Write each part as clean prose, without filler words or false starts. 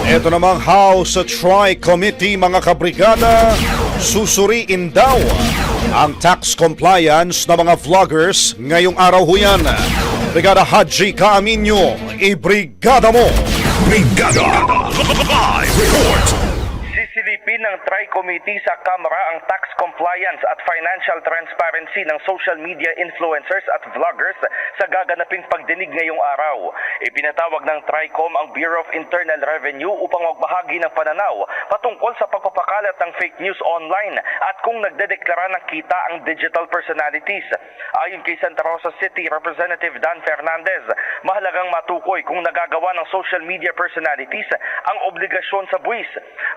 Ito namang House Tri-Committee mga kabrigada, susuriin daw ang tax compliance ng mga vloggers ngayong araw ho yan. Brigada Haji Caaminio, ibrigada mo! Brigada Live Report. Sisilipin ng Tri-Committee sa Kamara ang tax compliance at financial transparency ng social media influencers at vloggers sa gaganaping pagdinig ngayong araw. Ipinatawag ng Tricom ang Bureau of Internal Revenue upang magbahagi ng pananaw patungkol sa pagpapakalat ng fake news online at kung nagdedeklara ng kita ang digital personalities. Ayon kay Santa Rosa City Representative Dan Fernandez, mahalagang matukoy kung nagagawa ng social media personalities ang obligasyon sa buwis.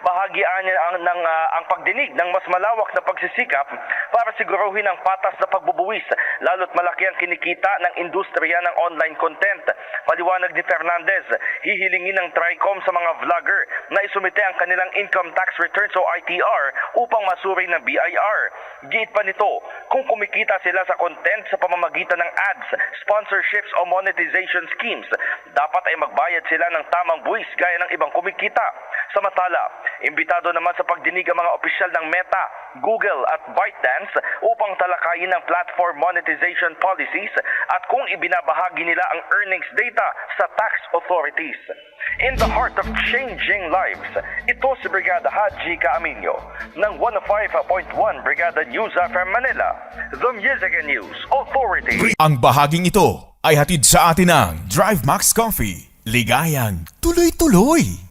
Bahagian niya ang pagdinig ng mas malawak na pagsisikap para siguruhin ang patas na pagbubuwis, lalo't malaki ang kinikita ng industriya ng online content. Paliwanag ni Fernandez, hihilingin ng Tricom sa mga vlogger na isumite ang kanilang income tax returns o ITR upang masuri ng BIR. Giit pa nito, kung kumikita sila sa content sa pamamagitan ng ads, sponsorships o monetization schemes, dapat ay magbayad sila ng tamang buwis gaya ng ibang kumikita. Samantala, imbitado naman sa pagdinig ang mga opisyal ng Meta, Google at ByteDance upang talakayin ang platform monetization policies at kung ibinabahagi nila ang earnings data sa tax authorities. In the heart of changing lives, ito si Brigada Haji Caaminio ng 105.1 Brigada News FM Manila, The Music and News Authority. Ang bahaging ito ay hatid sa atin ng Drive Max Coffee. Ligayang tuloy-tuloy.